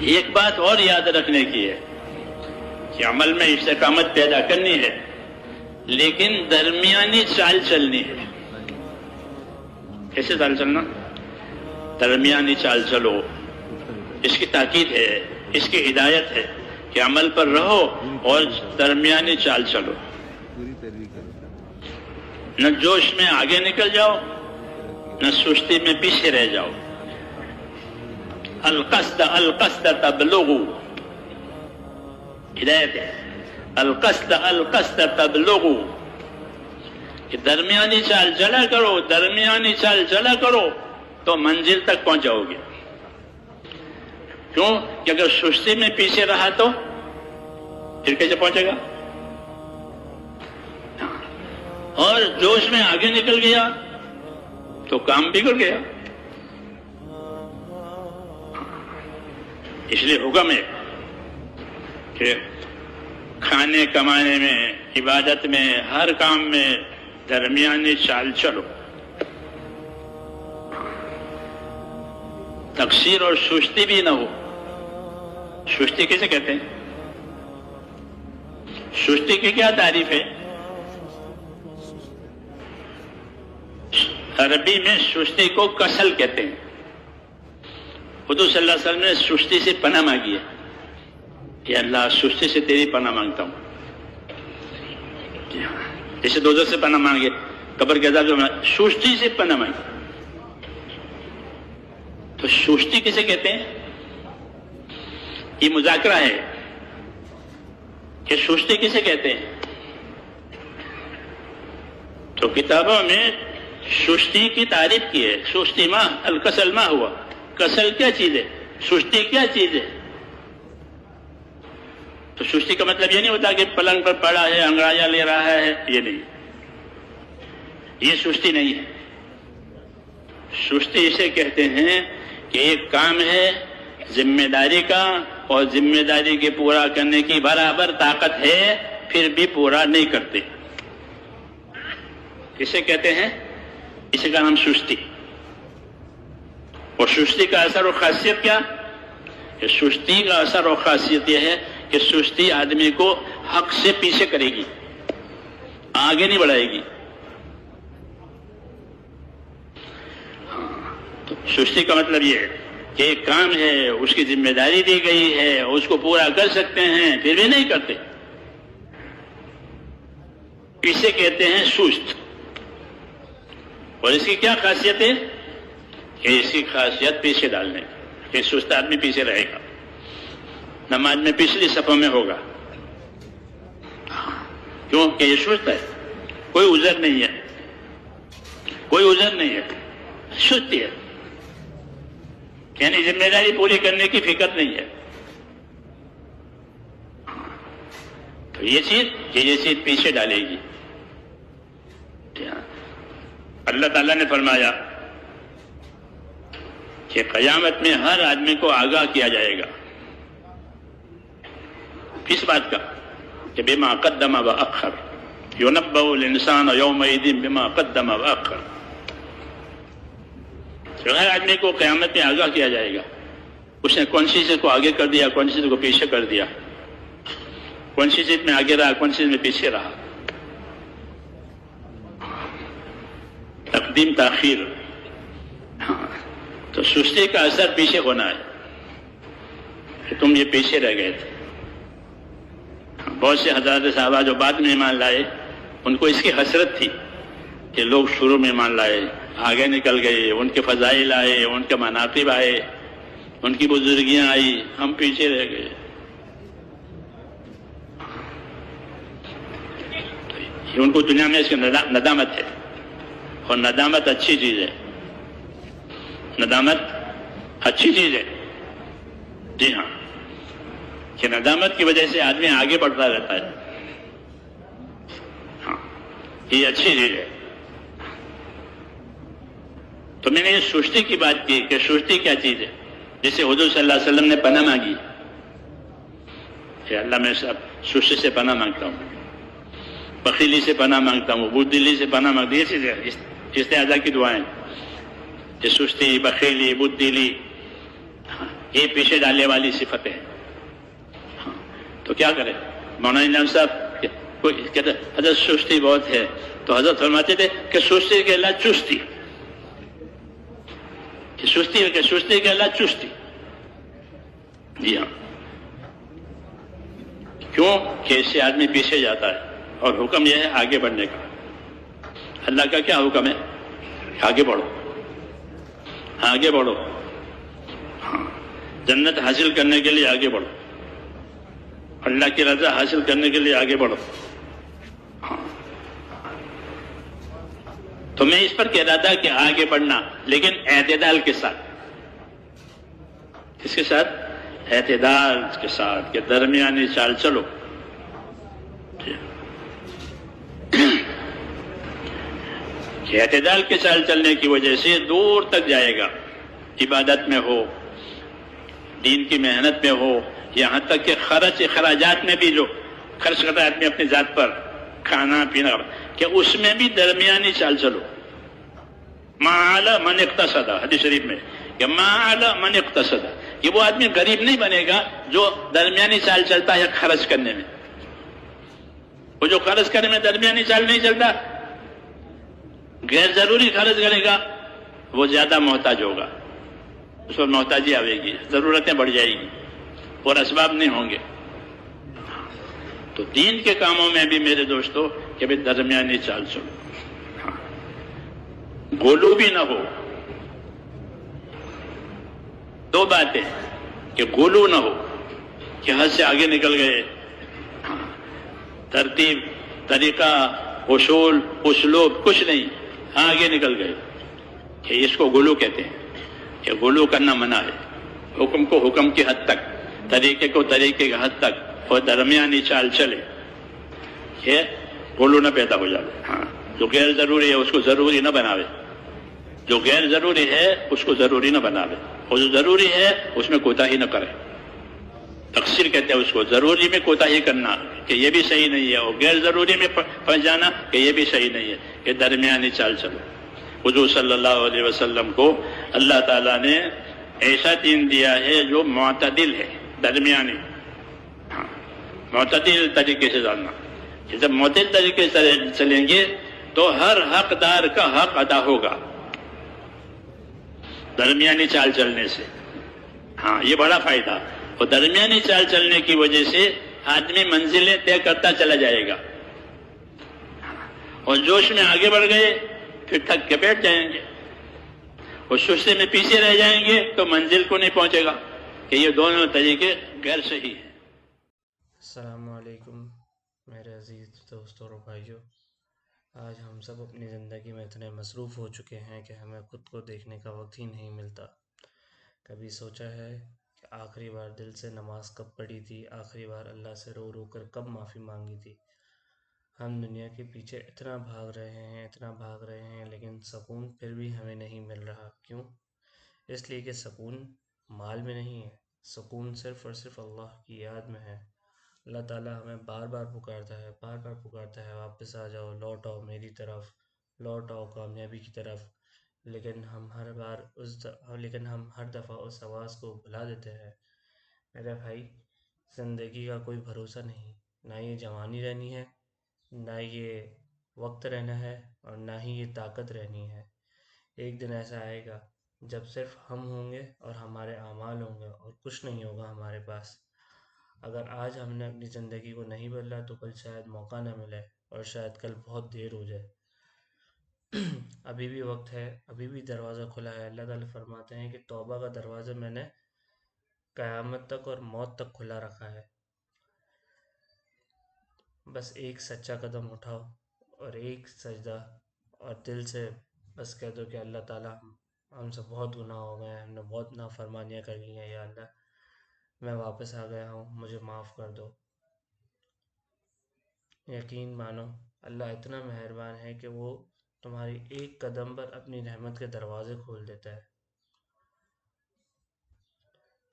ایک بات اور یاد رکھنے کی ہے کہ عمل میں استقامت پیدا کرنی ہے، لیکن درمیانی چال چلنی ہے۔ کیسے چال چلنا؟ درمیانی چال چلو، اس کی تاکید ہے، اس کی ہدایت ہے کہ عمل پر رہو اور درمیانی چال چلو، نہ جوش میں آگے نکل جاؤ نہ سستی میں پیچھے رہ جاؤ۔ القصد القصد تبلغو، ہدایت ہے، القصد القصد تبلغو، کہ درمیانی چال چلا کرو، درمیانی چال چلا کرو تو منزل تک پہنچ جاؤ گے۔ کیوں کہ اگر سستی میں پیچھے رہا تو پھر کیسے پہنچے گا؟ اور جوش میں آگے نکل گیا تو کام بگڑ گیا۔ اس لیے حکم ہے کہ کھانے کمانے میں، عبادت میں، ہر کام میں درمیانی چال چلو۔ تقصیر اور سستی بھی نہ ہو۔ سستی کیسے کہتے ہیں؟ سستی کی کیا تعریف ہے؟ عربی میں سستی کو کسل کہتے ہیں۔ حضور صلی اللہ علیہ وسلم نے سستی سے پناہ مانگی ہے کہ اللہ سستی سے تیری پناہ مانگتا ہوں۔ جیسے دوزخ سے پناہ مانگے، قبر کے عذاب سے سستی سے پناہ مانگے۔ تو سستی کسے کہتے ہیں؟ یہ مذاکرہ ہے کہ سستی کسے کہتے ہیں۔ تو کتابوں میں سستی کی تعریف کی ہے۔ سستی ما الکسل ما ہوا، کسل کیا چیز ہے، سستی کیا چیز ہے۔ تو سستی کا مطلب یہ نہیں ہوتا کہ پلنگ پر پڑا ہے، انگڑائیاں لے رہا ہے، یہ نہیں، یہ سستی نہیں ہے۔ سستی اسے کہتے ہیں کہ ایک کام ہے ذمہ داری کا، اور ذمہ داری کے پورا کرنے کی برابر طاقت ہے، پھر بھی پورا نہیں کرتے، اسے کہتے ہیں، اسی کا نام سستی۔ اور سستی کا اثر و خاصیت کیا؟ کہ سستی کا اثر و خاصیت یہ ہے کہ سستی آدمی کو حق سے پیچھے کرے گی، آگے نہیں بڑھائے گی۔ تو سستی کا مطلب یہ ہے کہ ایک کام ہے، اس کی ذمہ داری دی گئی ہے، اس کو پورا کر سکتے ہیں، پھر بھی نہیں کرتے، اسے کہتے ہیں سست۔ اور اس کی کیا خاصیت ہے؟ کہ اس کی خاصیت پیچھے ڈالنے کی، کہ سست آدمی پیچھے رہے گا، نماز میں پچھلی صفوں میں ہوگا، کیوں کہ یہ سست ہے، کوئی عذر نہیں ہے، کوئی عذر نہیں ہے، سستی ہے، یعنی ذمہ داری پوری کرنے کی فکر نہیں ہے۔ تو یہ چیز پیچھے ڈالے گی۔ اللہ تعالیٰ نے فرمایا کہ قیامت میں ہر آدمی کو آگاہ کیا جائے گا، کس بات کا؟ کہ بما قدم واخر، ينبأ الانسان يومئذ بما قدم واخر۔ ہر آدمی کو قیامت میں آگاہ کیا جائے گا، اس نے کون سی چیز کو آگے کر دیا، کون سی چیز کو پیچھے کر دیا، کون سی چیز میں آگے رہا، کون سی چیز میں پیچھے رہا۔ تقدیم تاخیر۔ تو سستی کا اثر پیچھے ہونا ہے کہ تم یہ پیچھے رہ گئے تھے۔ بہت سے حضرات صحابہ جو بعد میں ایمان لائے، ان کو اس کی حسرت تھی کہ لوگ شروع میں ایمان لائے، آگے نکل گئے، ان کے فضائل آئے، ان کے مناقب آئے، ان کی بزرگیاں آئی، ہم پیچھے رہ گئے۔ یہ ان کو دنیا میں اس کی ندامت ہے، اور ندامت اچھی چیز ہے، ندامت اچھی چیز ہے۔ جی ہاں، کہ ندامت کی وجہ سے آدمی آگے بڑھتا رہتا ہے، ہاں یہ اچھی چیز ہے۔ تو میں نے یہ سستی کی بات کی کہ سستی کیا چیز ہے، جسے حضور صلی اللہ علیہ وسلم نے پناہ مانگی کہ اللہ میں سب سستی سے پناہ مانگتا ہوں، بخیلی سے پناہ مانگتا ہوں، بزدلی سے پناہ مانگتا ہوں۔ یہ چیز ہے استعاذہ کی دعائیں کہ سستی، بخیلی، بزدلی، یہ پیچھے ڈالنے والی صفتیں ہیں. ہاں تو کیا کریں؟ مولانا انعام صاحب کوئی کہتے حضرت سستی بہت ہے، تو حضرت فرماتے تھے کہ سستی کے اللہ چستی، سستی کے اللہ چستی. جی ہاں، کیوں کہ اس سے آدمی پیچھے جاتا ہے، اور حکم یہ ہے آگے بڑھنے کا. اللہ کا کیا حکم ہے؟ آگے بڑھو، آگے بڑھو. ہاں، جنت حاصل کرنے کے لیے آگے بڑھو، اللہ کی رضا حاصل کرنے کے لیے آگے بڑھو. ہاں تو میں اس پر کہہ رہا تھا کہ آگے بڑھنا، لیکن اعتدال کے ساتھ. کس کے ساتھ؟ اعتدال کے ساتھ، کہ درمیانی چال چلو. کہ اعتدال کے چال چلنے کی وجہ سے دور تک جائے گا، عبادت میں ہو، دین کی محنت میں ہو، یہاں تک کہ اخراجات میں بھی جو خرچ کرتا ہے آدمی اپنی ذات پر، کھانا پینا، کہ اس میں بھی درمیانی چال چلو. ما اعلی من اقتصد، حدیث شریف میں کہ ما اعلی من اقتصد، کہ وہ آدمی غریب نہیں بنے گا جو درمیانی چال چلتا ہے خرچ کرنے میں. وہ جو خرچ کرنے میں درمیانی چال نہیں چلتا، غیر ضروری خرچ کرے گا، وہ زیادہ محتاج ہوگا، اس پر محتاجی آئے گی، ضرورتیں بڑھ جائیں گی اور اسباب نہیں ہوں گے. تو دین کے کاموں میں بھی میرے دوستو کہ بھی درمیانی چال چلو. غلو بھی نہ ہو. دو باتیں، کہ غلو نہ ہو کہ حد سے آگے نکل گئے، ترتیب، طریقہ، اصول، اسلوب کچھ نہیں، آگے نکل گئے، کہ اس کو غلو کہتے ہیں. کہ غلو کرنا منع ہے. حکم کو حکم کی حد تک، طریقے کو طریقے کی حد تک، اور درمیانی چال چلے، کہ غلو نہ پیدا ہو جائے. ہاں، جو غیر ضروری ہے اس کو ضروری نہ بناوے، جو غیر ضروری ہے اس کو ضروری نہ بناوے، اور جو ضروری ہے اس میں کوتاہی نہ کرے. تقصیر کہتے ہیں اس کو، ضروری میں کوتاہی کرنا کہ یہ بھی صحیح نہیں ہے، اور غیر ضروری میں پھنس جانا کہ یہ بھی صحیح نہیں ہے. کہ درمیانی چال چلو. حضور صلی اللہ علیہ وسلم کو اللہ تعالیٰ نے ایسا دین دیا ہے جو معتدل ہے، درمیانی. ہاں، معتدل طریقے سے جاننا، کہ جب معتدل طریقے سے چلیں گے تو ہر حقدار کا حق ادا ہوگا درمیانی چال چلنے سے. ہاں، یہ بڑا فائدہ. اور درمیانی چال چلنے کی وجہ سے آدمی منزلیں طے کرتا چلا جائے گا، اور جوش میں آگے بڑھ گئے پھر تھک کے بیٹھ جائیں گے، اور سستی میں پیچھے رہ جائیں گے تو منزل کو نہیں پہنچے گا. کہ یہ دونوں طریقے غیر صحیح ہیں. السلام علیکم میرے عزیز دوستوں اور بھائیوں. آج ہم سب اپنی زندگی میں اتنے مصروف ہو چکے ہیں کہ ہمیں خود کو دیکھنے کا وقت ہی نہیں ملتا. کبھی سوچا ہے کہ آخری بار دل سے نماز کب پڑھی تھی، آخری بار اللہ سے رو رو کر کب معافی مانگی تھی. ہم دنیا کے پیچھے اتنا بھاگ رہے ہیں لیکن سکون پھر بھی ہمیں نہیں مل رہا. کیوں؟ اس لیے کہ سکون مال میں نہیں ہے، سکون صرف اور صرف اللہ کی یاد میں ہے. اللہ تعالیٰ ہمیں بار بار پکارتا ہے، واپس آ جاؤ، لوٹ آؤ میری طرف، لوٹ آؤ کامیابی کی طرف. لیکن ہم ہر دفعہ اس آواز کو بھلا دیتے ہیں. میرے بھائی، زندگی کا کوئی بھروسہ نہیں، نہ یہ جوانی رہنی ہے، نہ یہ وقت رہنا ہے، اور نہ ہی یہ طاقت رہنی ہے. ایک دن ایسا آئے گا جب صرف ہم ہوں گے اور ہمارے اعمال ہوں گے اور کچھ نہیں ہوگا ہمارے پاس. اگر آج ہم نے اپنی زندگی کو نہیں بدلا تو کل شاید موقع نہ ملے، اور شاید کل بہت دیر ہو جائے. ابھی بھی وقت ہے، ابھی بھی دروازہ کھلا ہے. اللہ تعالیٰ فرماتے ہیں کہ توبہ کا دروازہ میں نے قیامت تک اور موت تک کھلا رکھا ہے. بس ایک سچا قدم اٹھاؤ اور ایک سجدہ، اور دل سے بس کہہ دو کہ اللہ تعالیٰ ہم سے بہت گناہ ہو گئے ہیں، ہم نے بہت نافرمانیاں کر لی ہیں، یا اللہ میں واپس آ گیا ہوں، مجھے معاف کر دو. یقین مانو اللہ اتنا مہربان ہے کہ وہ تمہاری ایک قدم پر اپنی رحمت کے دروازے کھول دیتا ہے.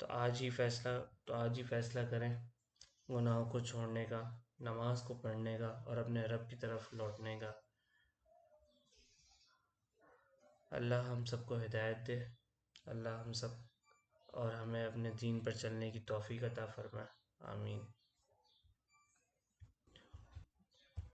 تو آج ہی فیصلہ کریں گناہوں کو چھوڑنے کا، نماز کو پڑھنے کا، اور اپنے رب کی طرف لوٹنے کا. اللہ ہم سب کو ہدایت دے. اللہ ہم سب اور ہمیں اپنے دین پر چلنے کی توفیق عطا فرمائے، آمین۔